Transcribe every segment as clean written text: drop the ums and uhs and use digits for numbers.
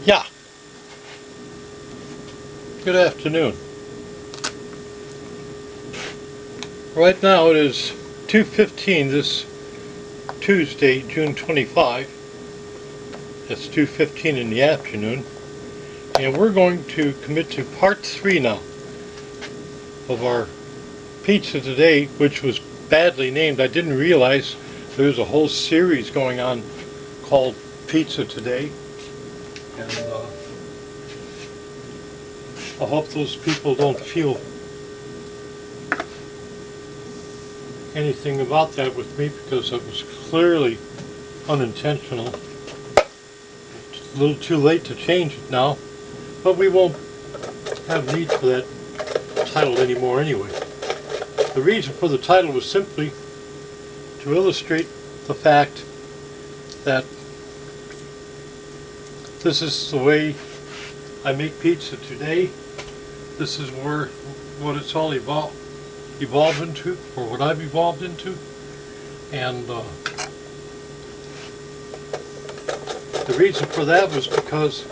Yeah, good afternoon. Right now it is 2:15 this Tuesday, June 25. It's 2:15 in the afternoon. And we're going to commit to part 3 now of our pizza today, which was badly named. I didn't realize there was a whole series going on called Pizza Today. And I hope those people don't feel anything about that with me, because it was clearly unintentional. It's a little too late to change it now, but we won't have need for that title anymore anyway. The reason for the title was simply to illustrate the fact that this is the way I make pizza today. This is what it's all evolved into, or what I've evolved into. And the reason for that was because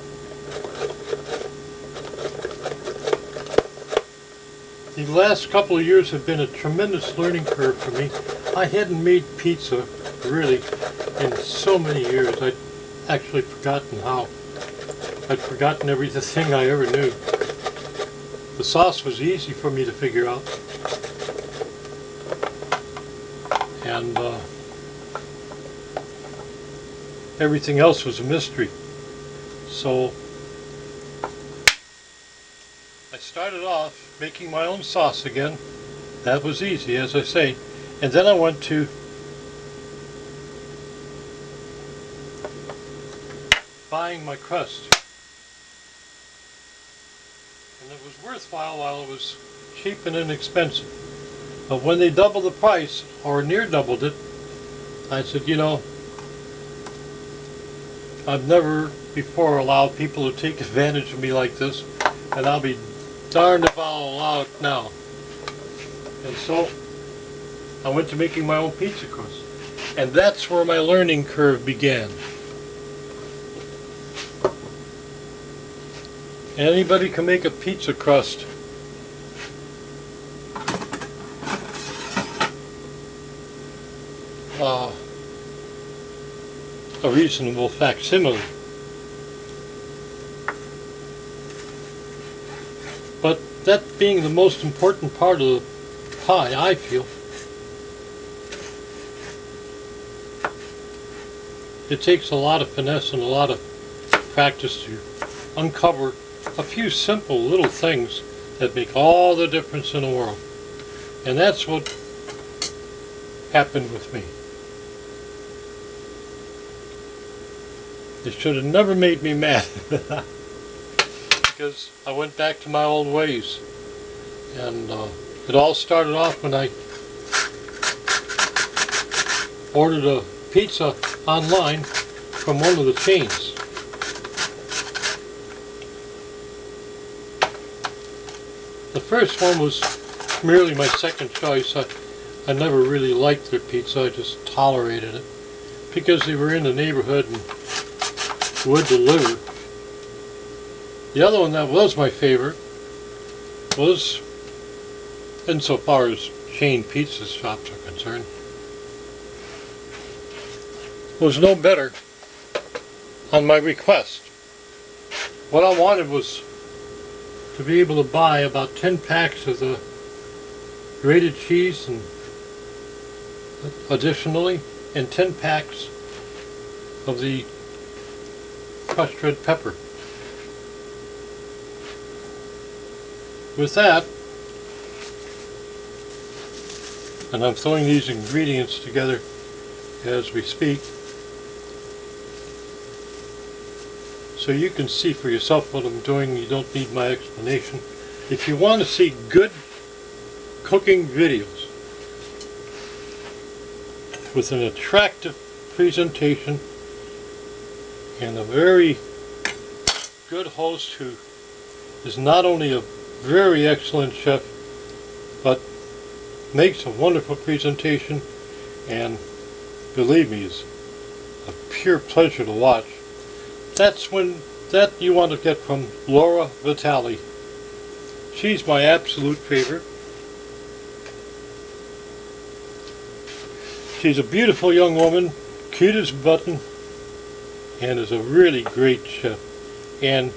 the last couple of years have been a tremendous learning curve for me. I hadn't made pizza really in so many years. I'd actually forgotten how. I'd forgotten everything I ever knew. The sauce was easy for me to figure out. And everything else was a mystery. So I started off making my own sauce again. That was easy, as I say. And then I went to buying my crust. And it was worthwhile while it was cheap and inexpensive. But when they doubled the price, or near doubled it, I said, you know, I've never before allowed people to take advantage of me like this, and I'll be darned if I'll allow it now. And so I went to making my own pizza crust. And that's where my learning curve began. Anybody can make a pizza crust. A reasonable facsimile. But that being the most important part of the pie, I feel, it takes a lot of finesse and a lot of practice to uncover a few simple little things that make all the difference in the world. And that's what happened with me. It should have never made me mad because I went back to my old ways. And it all started off when I ordered a pizza online from one of the chains. The first one was merely my second choice. I never really liked their pizza, I just tolerated it because they were in the neighborhood and would deliver. The other one that was my favorite was, insofar as chain pizza shops are concerned, was no better on my request. What I wanted was to be able to buy about 10 packs of the grated cheese, and additionally, and 10 packs of the crushed red pepper. With that, and I'm throwing these ingredients together as we speak, so you can see for yourself what I'm doing. You don't need my explanation. If you want to see good cooking videos with an attractive presentation and a very good host who is not only a very excellent chef but makes a wonderful presentation and, believe me, is a pure pleasure to watch, that's when that you want to get from Laura Vitale. She's my absolute favorite. She's a beautiful young woman, cute as a button, and is a really great chef. And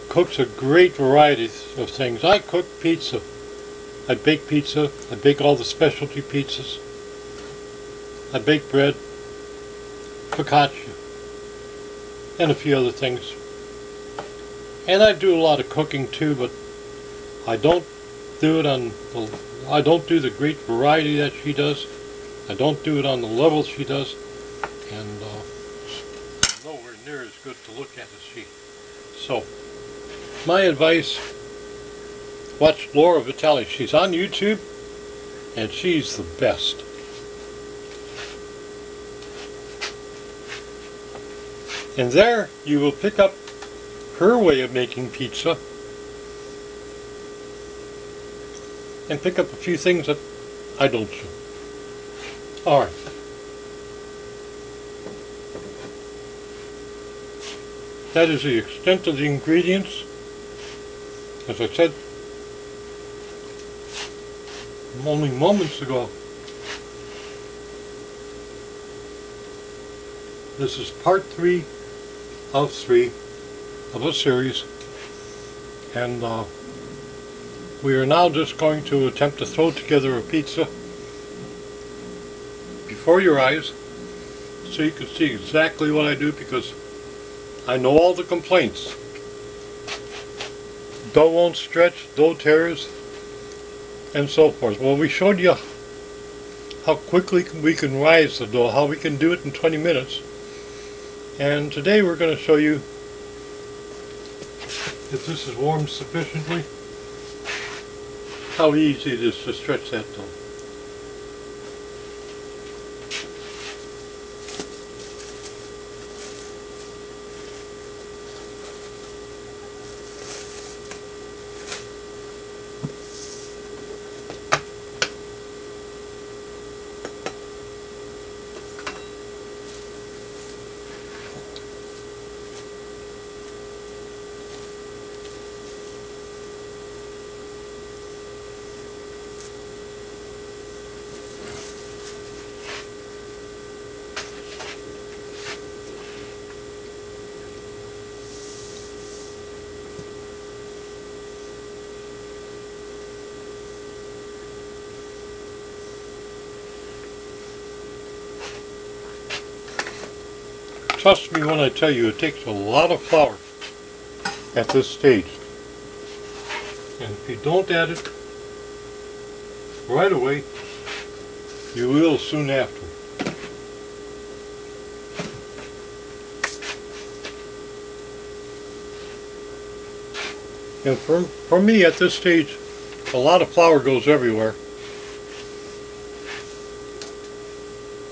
cooks a great variety of things. I cook pizza. I bake pizza. I bake all the specialty pizzas. I bake bread, focaccia, and a few other things. And I do a lot of cooking too, but I don't do it on the, I don't do the great variety that she does. I don't do it on the level she does, and I'm nowhere near as good to look at as she. So, my advice, watch Laura Vitale. She's on YouTube, and she's the best. And there you will pick up her way of making pizza and pick up a few things that I don't show. Alright. That is the extent of the ingredients. As I said only moments ago, this is part 3 of 3 of a series, and we are now just going to attempt to throw together a pizza before your eyes so you can see exactly what I do, because I know all the complaints. Dough won't stretch, dough tears, and so forth. Well, we showed you how quickly we can rise the dough, how we can do it in 20 minutes. And today we're going to show you if this is warmed sufficiently, how easy it is to stretch that dough. Trust me when I tell you it takes a lot of flour at this stage. And if you don't add it right away, you will soon after. And for me at this stage, a lot of flour goes everywhere.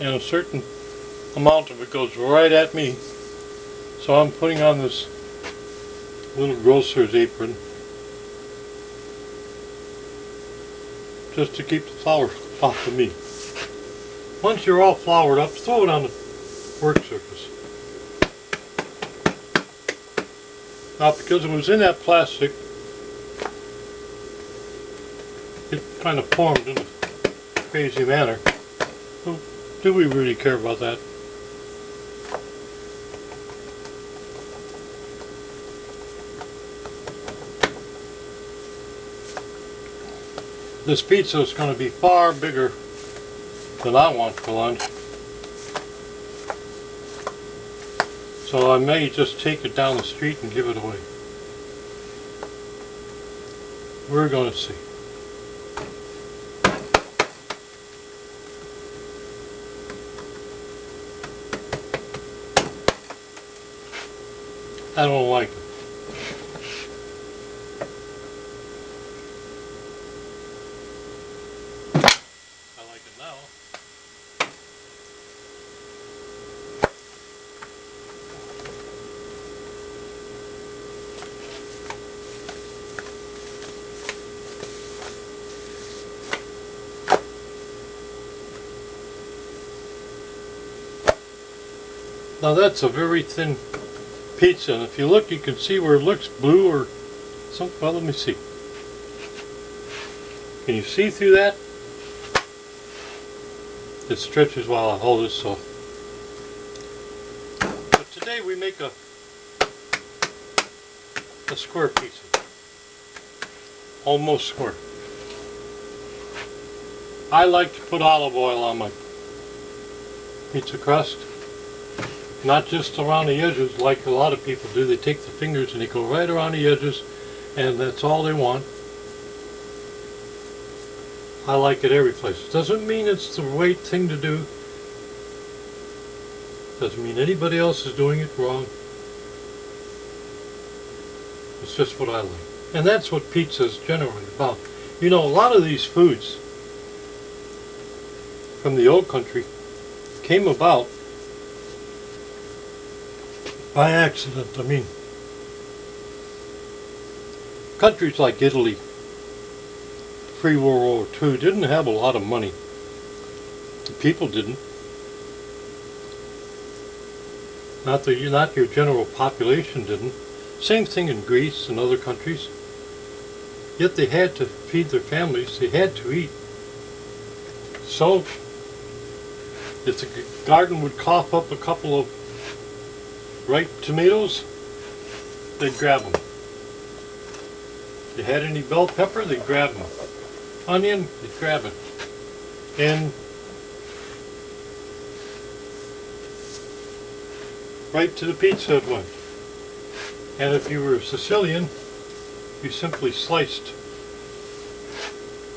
And a certain amount of it goes right at me. So I'm putting on this little grocer's apron just to keep the flour off of me. Once you're all floured up, throw it on the work surface. Now, because it was in that plastic, it kind of formed in a crazy manner. So, do we really care about that? This pizza is going to be far bigger than I want for lunch. So I may just take it down the street and give it away. We're going to see. I don't like it. I like it now. Now that's a very thin pizza, and if you look, you can see where it looks blue or something. Well, let me see. Can you see through that? It stretches while I hold it, so. But today we make a square pizza. Almost square. I like to put olive oil on my pizza crust. Not just around the edges like a lot of people do. They take the fingers and they go right around the edges, and that's all they want. I like it every place. Doesn't mean it's the right thing to do. Doesn't mean anybody else is doing it wrong. It's just what I like. And that's what pizza is generally about. You know, a lot of these foods from the old country came about by accident. I mean, countries like Italy, pre-World War II, didn't have a lot of money. The people didn't. Not your general population didn't. Same thing in Greece and other countries. Yet they had to feed their families. They had to eat. So, if the garden would cough up a couple of ripe tomatoes, they'd grab them. If they had any bell pepper, they'd grab them. Onion, they'd grab it. And right to the pizza it went. And if you were Sicilian, you simply sliced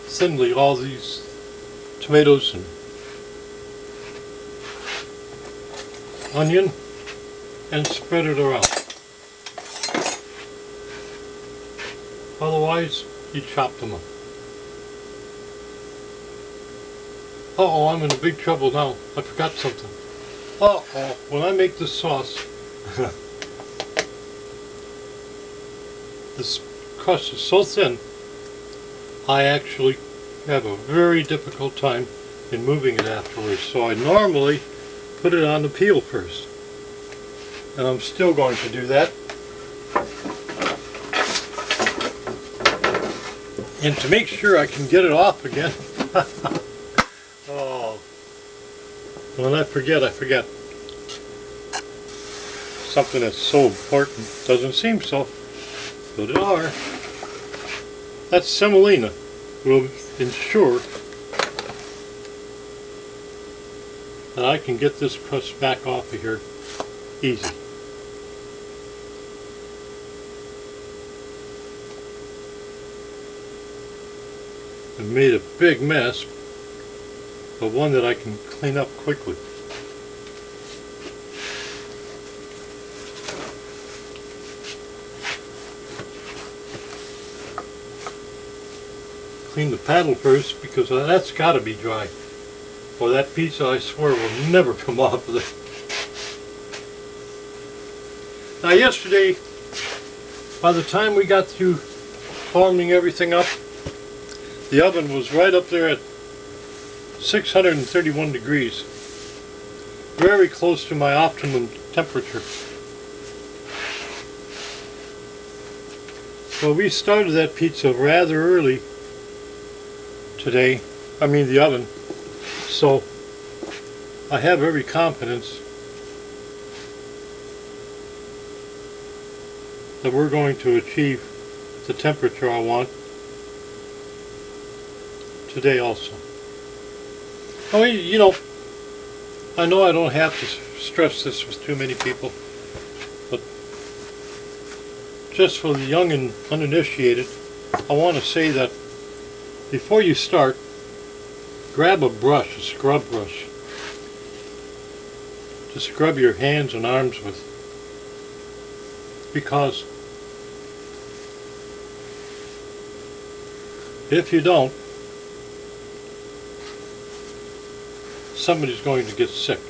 thinly all these tomatoes and onion and spread it around. Otherwise, you chop them up. Uh-oh, I'm in big trouble now. I forgot something. Uh-oh, when I make this sauce, this crust is so thin, I actually have a very difficult time in moving it afterwards. So I normally put it on the peel first. And I'm still going to do that. And to make sure I can get it off again. Oh, when I forget, I forget. Something that's so important. Doesn't seem so, but it are. That semolina will ensure that I can get this crust back off of here easy. I've made a big mess, but one that I can clean up quickly. Clean the paddle first, because that's got to be dry, or that pizza, I swear, will never come off of it. Now yesterday, by the time we got through forming everything up, the oven was right up there at 631 degrees, very close to my optimum temperature. Well, we started that pizza rather early today, the oven, so I have every confidence that we're going to achieve the temperature I want today also. I mean, you know, I know I don't have to stress this with too many people, but just for the young and uninitiated, I want to say that before you start, grab a brush, a scrub brush, to scrub your hands and arms with, because if you don't, somebody's going to get sick,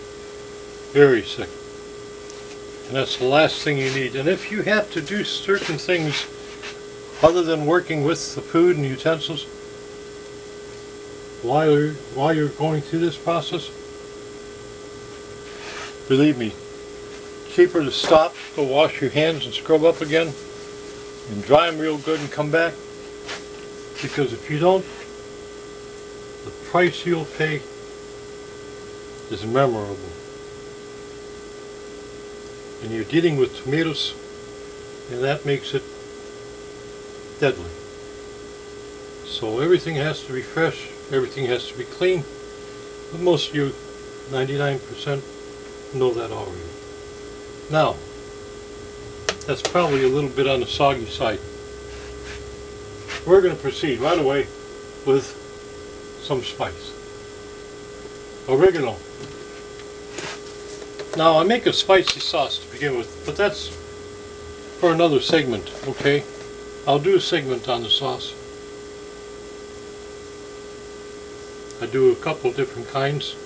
very sick, and that's the last thing you need. And if you have to do certain things other than working with the food and utensils while you're going through this process, believe me, cheaper to stop, go wash your hands and scrub up again, and dry them real good and come back. Because if you don't, the price you'll pay is memorable. And you're dealing with tomatoes, and that makes it deadly. So everything has to be fresh, everything has to be clean, but most of you, 99%, know that already. Now, that's probably a little bit on the soggy side. We're going to proceed right away with some spice. Oregano. Now, I make a spicy sauce to begin with, but that's for another segment, okay? I'll do a segment on the sauce. I do a couple different kinds.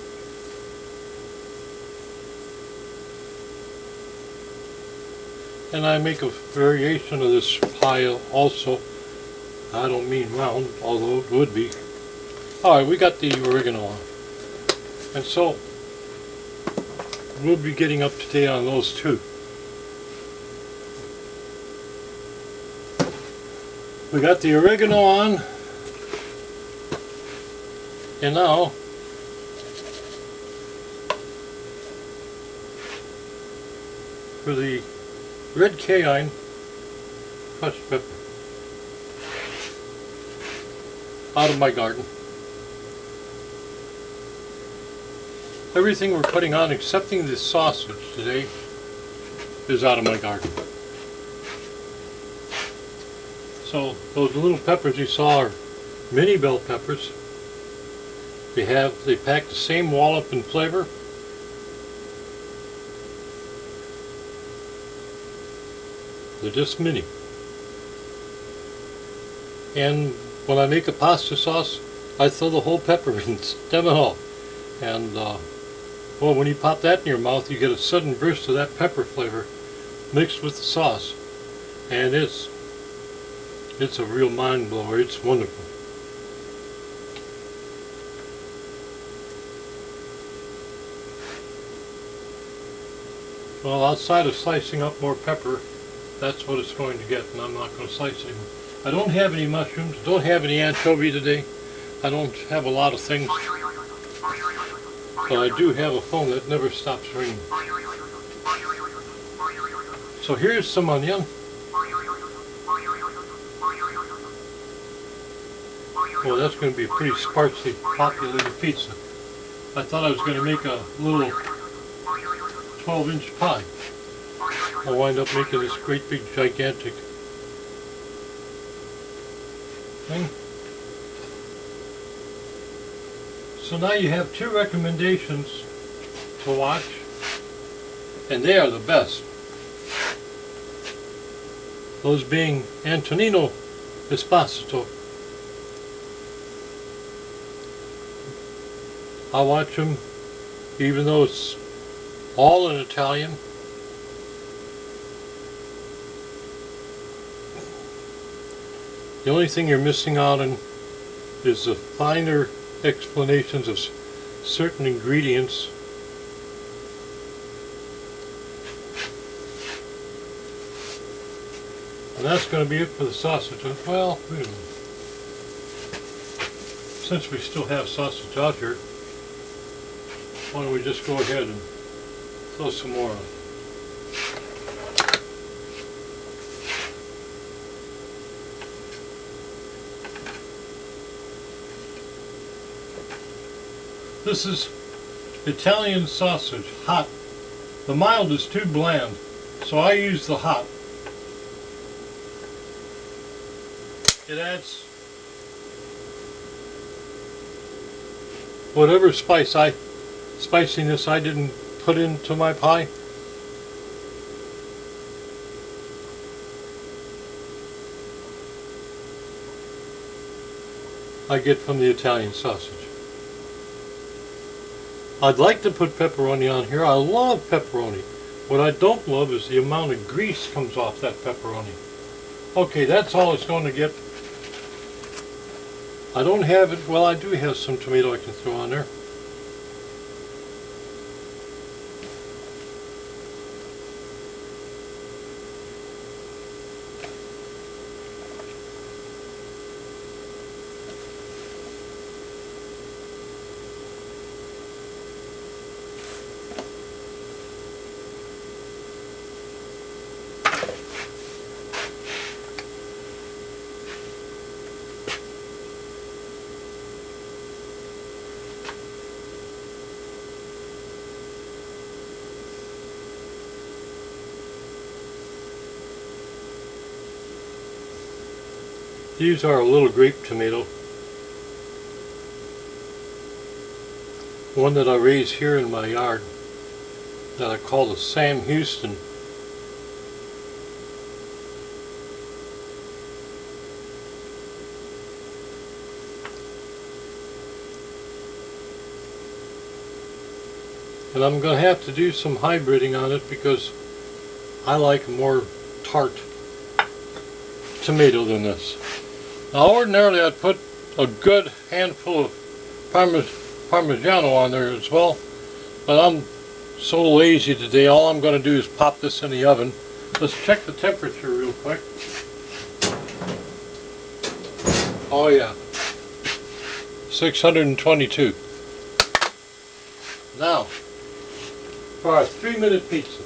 And I make a variation of this pie also. I don't mean round, although it would be. Alright, we got the oregano on. And so, we'll be getting up to date on those too. We got the oregano on. And now, for the red cayenne crushed pepper out of my garden. Everything we're putting on, excepting this sausage today, is out of my garden. So those little peppers you saw are mini bell peppers. They pack the same wallop and flavor. They're just mini. And when I make a pasta sauce, I throw the whole pepper in, stem and all. And well, when you pop that in your mouth, you get a sudden burst of that pepper flavor mixed with the sauce. And it's a real mind blower. It's wonderful. Well, outside of slicing up more pepper, that's what it's going to get, and I'm not going to slice anymore. I don't have any mushrooms, don't have any anchovy today. I don't have a lot of things. But I do have a phone that never stops ringing. So here's some onion. Well, that's going to be a pretty sparsely populated pizza. I thought I was going to make a little 12-inch pie. I'll wind up making this great big gigantic thing. So now you have two recommendations to watch, and they are the best. Those being Antonino Esposito. I watch them even though it's all in Italian. The only thing you're missing out on is the finer explanations of certain ingredients. And that's going to be it for the sausage. Well, wait a minute. Since we still have sausage out here, why don't we just go ahead and throw some more on. This is Italian sausage, hot. The mild is too bland, so I use the hot. It adds whatever spiciness I didn't put into my pie. I get from the Italian sausage. I'd like to put pepperoni on here. I love pepperoni. What I don't love is the amount of grease comes off that pepperoni. Okay, that's all it's going to get. I don't have it, well, I do have some tomato I can throw on there. These are a little grape tomato. One that I raise here in my yard that I call the Sam Houston. And I'm going to have to do some hybriding on it because I like a more tart tomato than this. Now ordinarily I'd put a good handful of Parmigiano on there as well, but I'm so lazy today. All I'm going to do is pop this in the oven. Let's check the temperature real quick. Oh yeah, 622. Now, for our 3-minute pizza.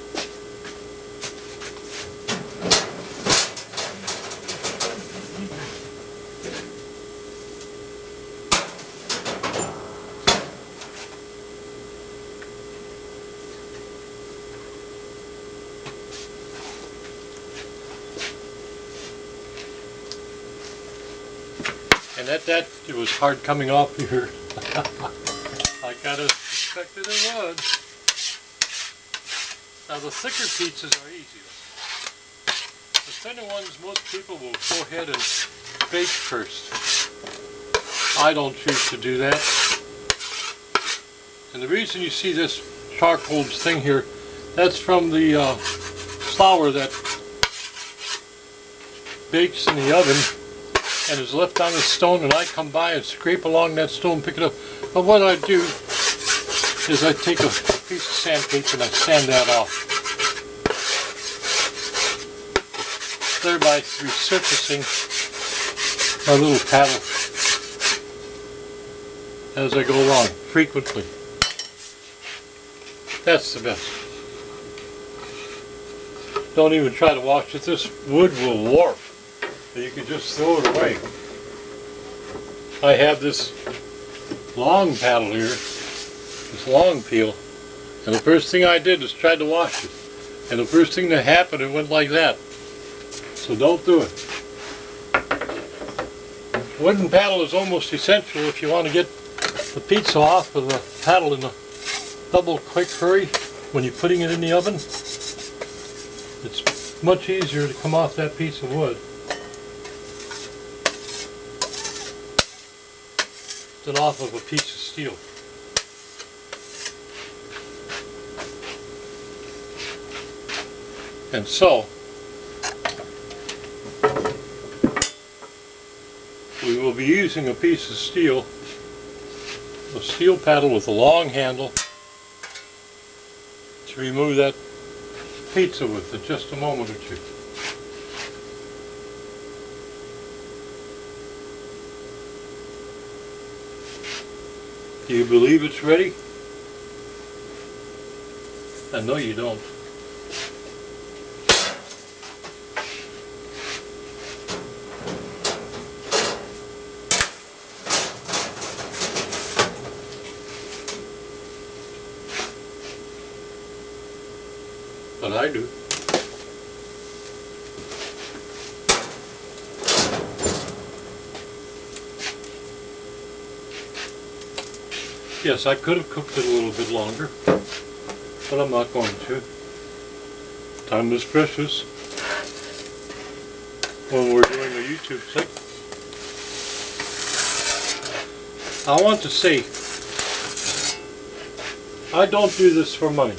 And at that, it was hard coming off here. I kind of suspected it would. Now the thicker pizzas are easier. The thinner ones, most people will go ahead and bake first. I don't choose to do that. And the reason you see this charcoal thing here, that's from the flour that bakes in the oven and is left on the stone, and I come by and scrape along that stone and pick it up. But what I do is I take a piece of sandpaper and I sand that off, thereby resurfacing my little paddle as I go along frequently. That's the best. Don't even try to wash it. This wood will warp. You can just throw it away. I have this long paddle here, this long peel, and the first thing I did was try to wash it. And the first thing that happened, it went like that. So don't do it. Wooden paddle is almost essential if you want to get the pizza off of the paddle in a double quick hurry when you're putting it in the oven. It's much easier to come off that piece of wood than off of a piece of steel. And so, we will be using a piece of steel, a steel paddle with a long handle, to remove that pizza with in just a moment or two. Do you believe it's ready? I know you don't. But I do. Yes, I could have cooked it a little bit longer, but I'm not going to. Time is precious when we're doing a YouTube clip. I want to say, I don't do this for money.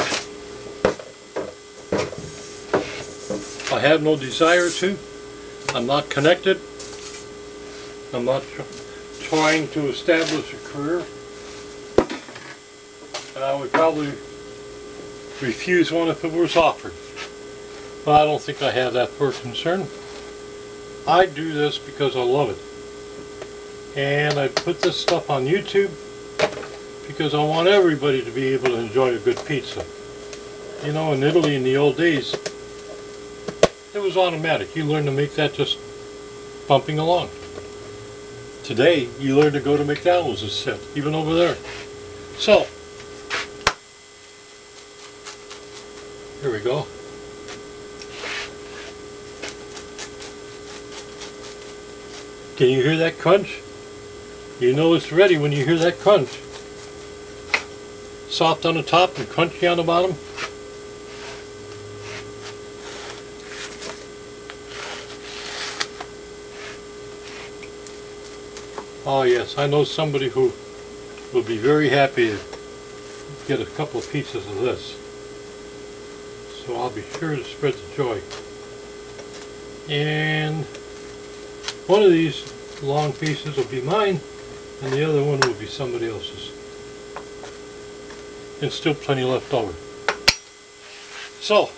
I have no desire to. I'm not connected. I'm not trying to establish a career. And I would probably refuse one if it was offered. But I don't think I have that for concern. I do this because I love it. And I put this stuff on YouTube because I want everybody to be able to enjoy a good pizza. You know, in Italy in the old days, it was automatic. You learned to make that just bumping along. Today, you learn to go to McDonald's and sit, even over there. So, here we go. Can you hear that crunch? You know it's ready when you hear that crunch. Soft on the top and crunchy on the bottom. Oh yes, I know somebody who will be very happy to get a couple of pieces of this. So I'll be sure to spread the joy. And one of these long pieces will be mine, and the other one will be somebody else's. And still plenty left over. So,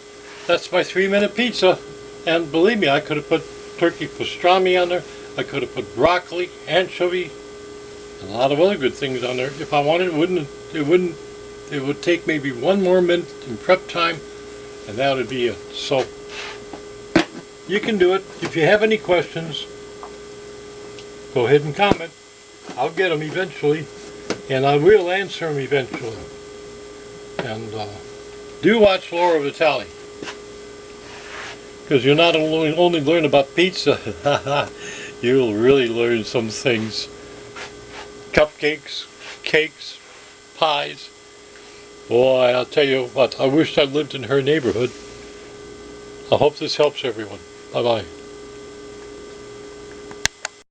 that's my 3-minute pizza. And believe me, I could have put turkey pastrami on there. I could have put broccoli, anchovy, and a lot of other good things on there. If I wanted, it would take maybe 1 more minute in prep time, and that would be it. So, you can do it. If you have any questions, go ahead and comment. I'll get them eventually, and I will answer them eventually. And do watch Laura Vitale, because you'll not only learn about pizza, you'll really learn some things. Cupcakes, cakes, pies. Boy, I'll tell you what, I wish I lived in her neighborhood. I hope this helps everyone. Bye-bye.